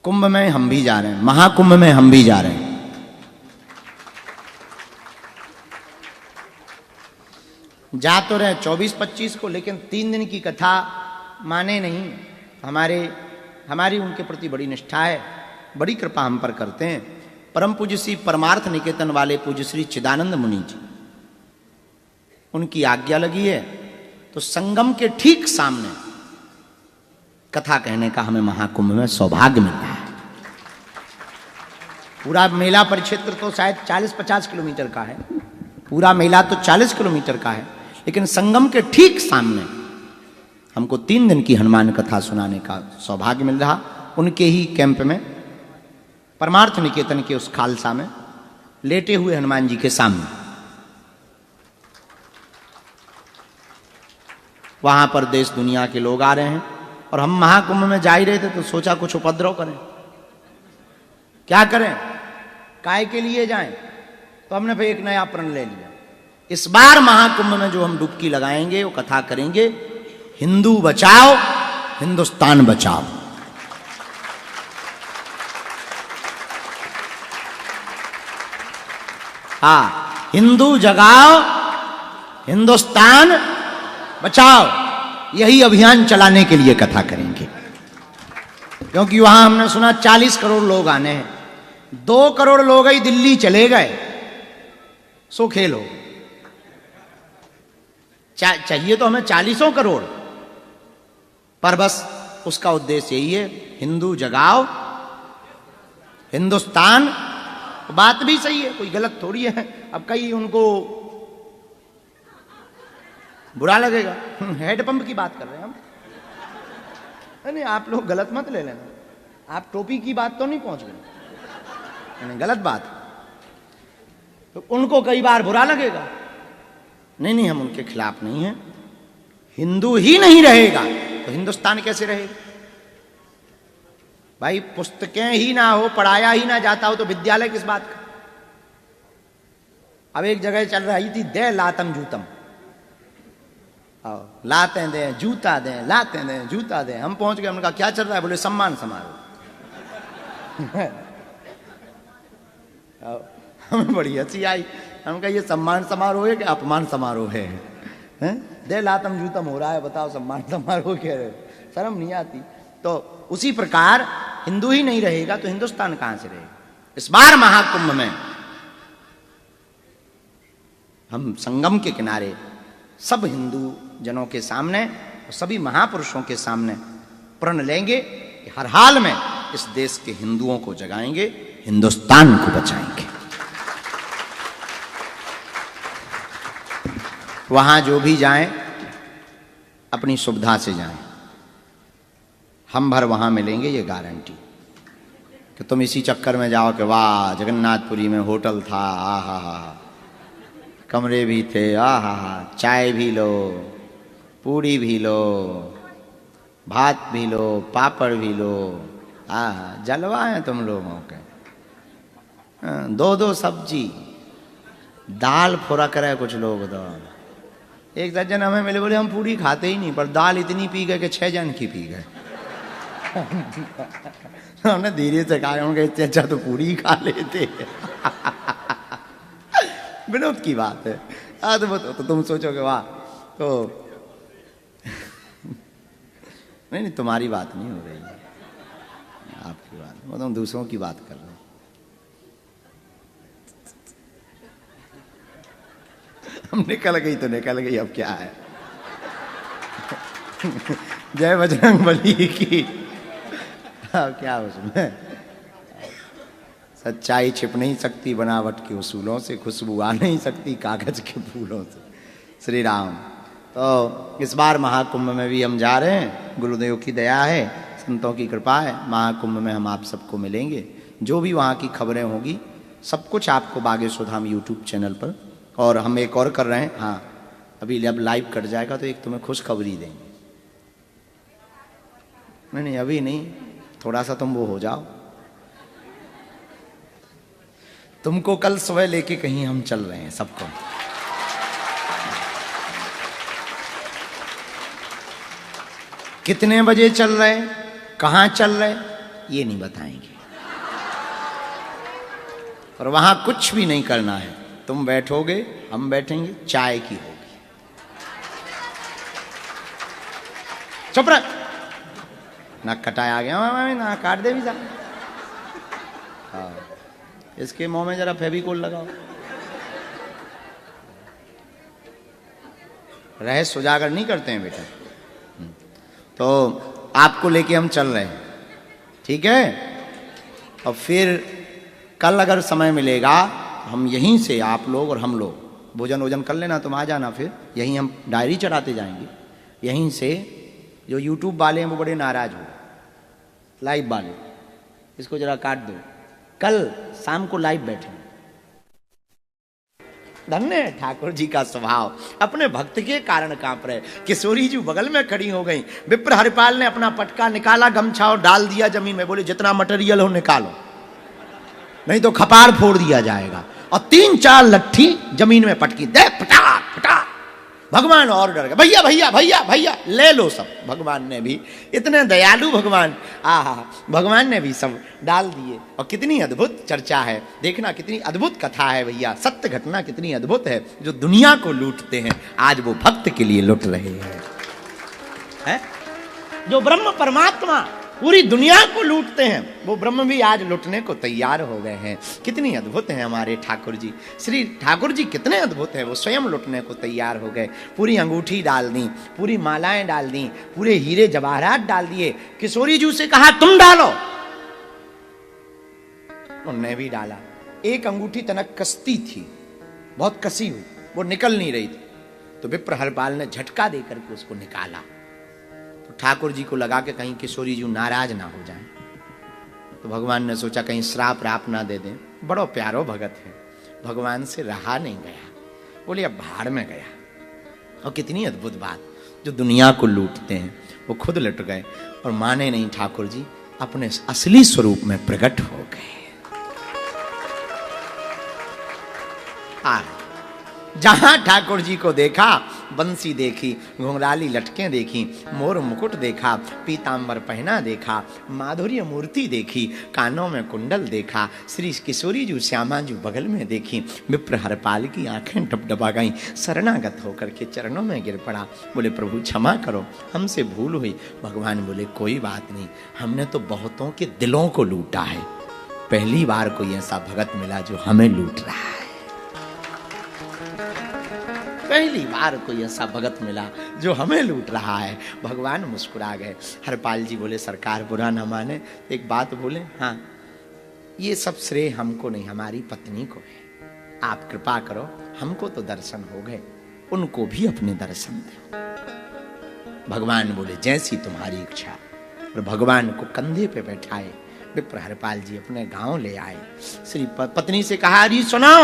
कुंभ में हम भी जा रहे हैं, महाकुंभ में हम भी जा रहे हैं। जा तो रहे 24-25 को, लेकिन 3 दिन की कथा माने नहीं। हमारी उनके प्रति बड़ी निष्ठा है, बड़ी कृपा हम पर करते हैं। परम पूज्य श्री परमार्थ निकेतन वाले पूज्य श्री चिदानंद मुनि जी, उनकी आज्ञा लगी है तो संगम के ठीक सामने कथा कहने का हमें महाकुंभ में सौभाग्य मिल रहा है। पूरा मेला परिक्षेत्र तो शायद 40-50 किलोमीटर का है, पूरा मेला तो 40 किलोमीटर का है, लेकिन संगम के ठीक सामने हमको 3 दिन की हनुमान कथा सुनाने का सौभाग्य मिल रहा। उनके ही कैंप में, परमार्थ निकेतन के उस खालसा में लेटे हुए हनुमान जी के सामने, वहां पर देश दुनिया के लोग आ रहे हैं और हम महाकुंभ में जा ही रहे थे तो सोचा कुछ उपद्रव करें। क्या करें, काय के लिए जाएं? तो हमने फिर एक नया प्रण ले लिया। इस बार महाकुंभ में जो हम डुबकी लगाएंगे वो कथा करेंगे, हिंदू बचाओ हिंदुस्तान बचाओ। हाँ, हिंदू जगाओ हिंदुस्तान बचाओ, यही अभियान चलाने के लिए कथा करेंगे। क्योंकि वहां हमने सुना 40 करोड़ लोग आने हैं। 2 करोड़ लोग ही दिल्ली चले गए, सो खेल हो। चाहिए तो हमें 40 करोड़, पर बस उसका उद्देश्य यही है, हिंदू जगाओ हिंदुस्तान। बात भी सही है, कोई गलत थोड़ी है। अब कहीं उनको बुरा लगेगा, हेडपंप की बात कर रहे हैं हम। नहीं, आप लोग गलत मत ले लेना, आप टोपी की बात तो नहीं पहुंच गए, नहीं गलत बात। तो उनको कई बार बुरा लगेगा। नहीं, हम उनके खिलाफ नहीं हैं। हिंदू ही नहीं रहेगा तो हिंदुस्तान कैसे रहेगा? भाई पुस्तकें ही ना हो, पढ़ाया ही ना जाता हो तो विद्यालय किस बात का? अब एक जगह चल रही थी, दे लातम जूतम, लाते दें जूता दें, लाते दें जूता दें। हम पहुंच गए, हमने कहा क्या चल रहा है? बोले सम्मान समारोह। हमें बड़ी हंसी आई। हम कहा ये सम्मान समारोह है कि अपमान समारोह है? दे लातम जूतम हो रहा है, बताओ सम्मान समारोह कह रहे? शर्म नहीं आती? तो उसी प्रकार हिंदू ही नहीं रहेगा तो हिंदुस्तान कहां से रहेगा? इस बार महाकुंभ में हम संगम के किनारे सब हिंदू जनों के सामने और सभी महापुरुषों के सामने प्रण लेंगे कि हर हाल में इस देश के हिंदुओं को जगाएंगे, हिंदुस्तान को बचाएंगे। वहां जो भी जाएं अपनी सुविधा से जाएं, हम भर वहां मिलेंगे, ये गारंटी। कि तुम इसी चक्कर में जाओ कि वाह जगन्नाथपुरी में होटल था, आहा, कमरे भी थे, आहा, चाय भी लो, पूड़ी भी लो, भात भी लो, पापड़ भी लो, आहा, जलवा है तुम लोगों के। 2-2 सब्जी, दाल फुरक रहे कुछ लोग। तो एक सज्जन हमें मिले, बोले हम पूड़ी खाते ही नहीं, पर दाल इतनी पी गए कि 6 जन की पी गए। हमने धीरे से कहा, उनके इससे अच्छा तो पूड़ी ही खा लेते। विनोद की बात है। तो तुम सोचोगे वाह, तो नहीं, तुम्हारी बात नहीं हो रही, आपकी बात, वो तुम दूसरों की बात कर रहे हो। हम निकल गई तो निकल गई, अब क्या है। जय बजरंग बली की। अब क्या उसमें, सच्चाई छिप नहीं सकती बनावट के उसूलों से, खुशबू आ नहीं सकती कागज के फूलों से। श्री राम। तो इस बार महाकुंभ में भी हम जा रहे हैं, गुरुदेव की दया है, संतों की कृपा है। महाकुंभ में हम आप सबको मिलेंगे। जो भी वहाँ की खबरें होगी सब कुछ आपको बागेश्वरधाम यूट्यूब चैनल पर। और हम एक और कर रहे हैं, हाँ अभी जब लाइव कट जाएगा तो एक तुम्हें खुशखबरी देंगे। नहीं अभी नहीं, थोड़ा सा तुम वो हो जाओ। तुमको कल सुबह लेके कहीं हम चल रहे हैं सबको। कितने बजे चल रहे, कहाँ चल रहे, ये नहीं बताएंगे। और वहां कुछ भी नहीं करना है, तुम बैठोगे, हम बैठेंगे, चाय की होगी। चुप रह, ना कटाया आ गया ना काट दे भी जा। हाँ, इसके मुंह में जरा फेविकोल लगाओ। रहस्य उजागर नहीं करते हैं बेटा। तो आपको लेके हम चल रहे हैं, ठीक है। और फिर कल अगर समय मिलेगा हम यहीं से, आप लोग और हम लोग भोजन वोजन कर लेना, तुम आ जाना, फिर यहीं हम डायरी चढ़ाते जाएंगे। यहीं से जो यूट्यूब वाले हैं वो बड़े नाराज हो, लाइव वाले, इसको जरा काट दो। कल शाम को लाइव बैठे। धन्य है ठाकुर जी का स्वभाव, अपने भक्त के कारण कांप रहे। किशोरी जी बगल में खड़ी हो गई। विप्र हरिपाल ने अपना पटका निकाला, गमछा और डाल दिया जमीन में। बोले जितना मटेरियल हो निकालो, नहीं तो खपार फोड़ दिया जाएगा। और 3-4 लट्ठी जमीन में पटकी, दे पटाक पटाक। भगवान और डर गए, भैया भैया भैया भैया ले लो सब। भगवान ने भी, इतने दयालु भगवान, आहा, भगवान ने भी सब डाल दिए। और कितनी अद्भुत चर्चा है, देखना कितनी अद्भुत कथा है भैया, सत्य घटना कितनी अद्भुत है। जो दुनिया को लूटते हैं आज वो भक्त के लिए लुट रहे हैं। जो ब्रह्म परमात्मा पूरी दुनिया को लूटते हैं, वो ब्रह्म भी आज लूटने को तैयार हो गए हैं। कितनी अद्भुत हैं हमारे ठाकुर जी। श्री ठाकुर जी कितने अद्भुत हैं, वो स्वयं लूटने को तैयार हो गए। पूरी अंगूठी डाल दी, पूरी मालाएं डाल दी, पूरे हीरे जवाहरात डाल दिए। किशोरी जी से कहा तुम डालो, उन्होंने भी डाला। एक अंगूठी तनक कसती थी, बहुत कसी हुई, वो निकल नहीं रही थी। तो विप्र हरपाल ने झटका देकर के उसको निकाला। तो ठाकुर जी को लगा कि कहीं किशोरी जी नाराज ना हो जाए। तो भगवान ने सोचा कहीं श्राप राप ना दे दें, बड़ो प्यारो भगत है। भगवान से रहा नहीं गया, बोले अब भाड़ में गया। और कितनी अद्भुत बात, जो दुनिया को लूटते हैं वो खुद लुट गए और माने नहीं। ठाकुर जी अपने असली स्वरूप में प्रकट हो गए। जहां ठाकुर जी को देखा, बंसी देखी, घुंघराली लटकें देखी, मोर मुकुट देखा, पीतांबर पहना देखा, माधुर्य मूर्ति देखी, कानों में कुंडल देखा, श्री किशोरी जी श्यामा जी बगल में देखी। विप्र हरपाल की आंखें डबडबा गईं, शरणागत होकर के चरणों में गिर पड़ा। बोले प्रभु क्षमा करो, हमसे भूल हुई। भगवान बोले कोई बात नहीं, हमने तो बहुतों के दिलों को लूटा है, पहली बार कोई ऐसा भगत मिला जो हमें लूट रहा है। पहली बार कोई ऐसा भगत मिला जो हमें लूट रहा है। भगवान मुस्कुरा गए। हरपाल जी बोले सरकार बुरा न माने, एक बात बोले, हाँ ये सब श्रेय हमको नहीं, हमारी पत्नी को है। आप कृपा करो, हमको तो दर्शन हो गए, उनको भी अपने दर्शन दो। भगवान बोले जैसी तुम्हारी इच्छा। और भगवान को कंधे पे बैठाए विप्र हरपाल जी अपने गांव ले आए। श्री पत्नी से कहा अरे सुनो,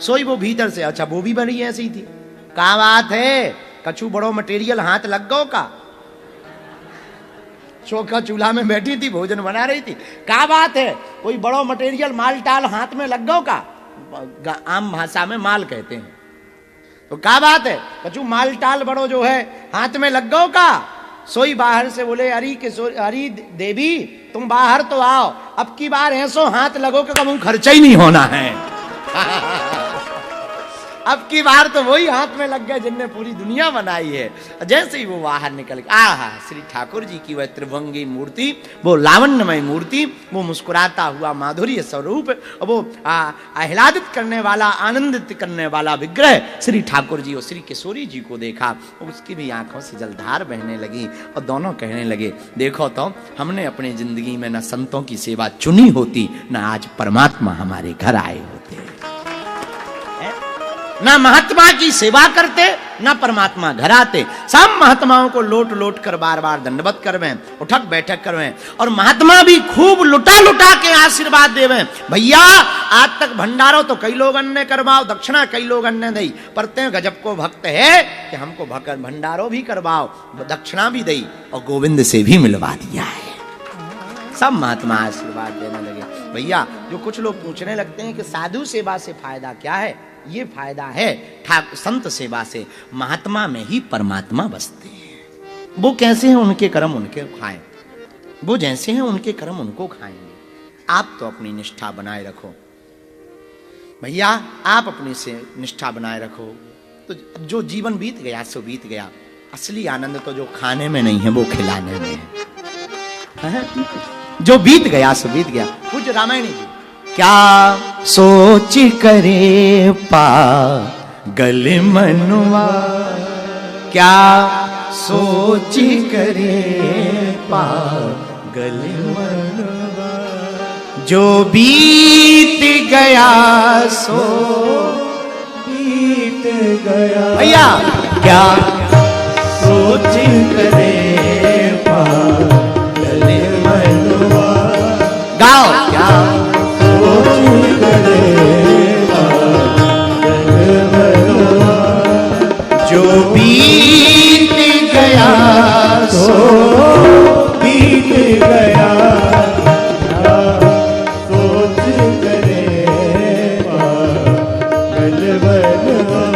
सोई वो भीतर से, अच्छा वो भी बड़ी ऐसी ही थी। क्या बात है, कछु बड़ो मटेरियल हाथ लग गो का? चौका चूल्हा में बैठी थी, भोजन बना रही थी। क्या बात है, कोई बड़ो मटेरियल माल टाल हाथ में लग गो का? आम भाषा में माल कहते हैं। तो क्या बात है, कछु माल टाल बड़ो जो है हाथ में लग गो का? सोई बाहर से बोले अरे देवी तुम बाहर तो आओ, अब की बार ऐसो हाथ लगो कि कभी खर्चा ही नहीं होना है। अब की बार तो वही हाथ में लग गए जिनने पूरी दुनिया बनाई है। जैसे ही वो बाहर निकल गए, आहा श्री ठाकुर जी की वह त्रिभंगी मूर्ति, वो लावण्यमय मूर्ति, वो मुस्कुराता हुआ माधुर्य स्वरूप, वो आह्लादित करने वाला, आनंदित करने वाला विग्रह श्री ठाकुर जी और श्री किशोरी जी को देखा। उसकी भी आंखों से जलधार बहने लगी और दोनों कहने लगे देखो तो हमने अपनी जिंदगी में न संतों की सेवा चुनी होती, न आज परमात्मा हमारे घर आए होते। ना महात्मा की सेवा करते, ना परमात्मा घर आते। सब महात्माओं को लोट लोट कर बार बार दंडवत करवें, उठक बैठक करवें, और महात्मा भी खूब लुटा लुटा के आशीर्वाद देवें। भैया आज तक भंडारो तो कई लोग अन्य करवाओ, दक्षिणा कई लोग अन्य दई, पर ते गजब को भक्त है कि हमको भंडारो भी करवाओ, दक्षिणा भी दई और गोविंद से भी मिलवा दिया है। सब महात्मा आशीर्वाद देने लगे। भैया जो कुछ लोग पूछने लगते हैं कि साधु सेवा से फायदा क्या है, ये फायदा है संत सेवा से। महात्मा में ही परमात्मा बसते हैं। वो कैसे हैं, उनके कर्म उनके खाएं। वो जैसे हैं उनके कर्म उनको खाएंगे। आप तो अपनी निष्ठा बनाए रखो भैया, आप अपनी से निष्ठा बनाए रखो। तो जो जीवन बीत गया सो बीत गया। असली आनंद तो जो खाने में नहीं है वो खिलाने में है। जो बीत गया सो बीत गया। पूज्य रामायणी जी, क्या सोच करे पागल मनुआ, क्या सोच करे पागल मनुआ, जो बीत गया सो बीत गया। भैया क्या सोच करे पागल मनुआ, गाओ क्या सोच करे पागल मनुआ, जो बीत गया सो बीत गया। सोच करे पागल मनुआ,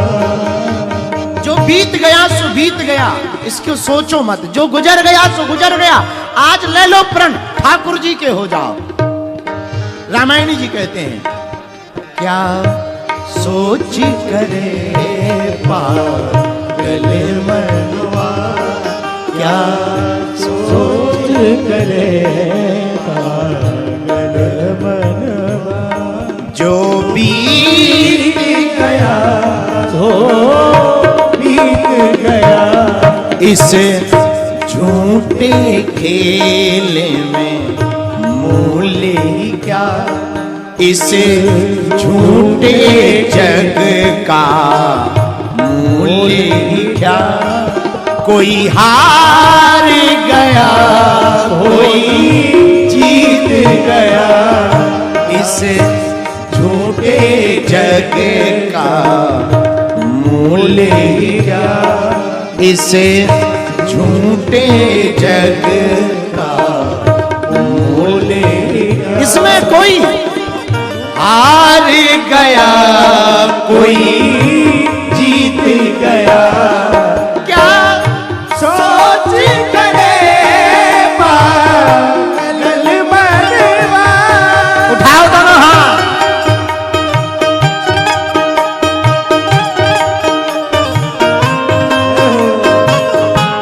जो बीत गया सो बीत गया, इसको सोचो मत। जो गुजर गया सो गुजर गया। आज ले लो प्रण, ठाकुर जी के हो जाओ। रामायणी जी कहते हैं क्या सोच करे पागल मनुआ, क्या सोच करे पागल मनुआ, जो बीत गया सो बीत गया। इस झूठे खेल में मूल्य क्या, इस झूठे जग का मूल्य क्या। कोई हार गया कोई जीत गया, इस झूठे जग का मूल्य क्या, इस झूठे जग का मूल्य। इसमें कोई हार गया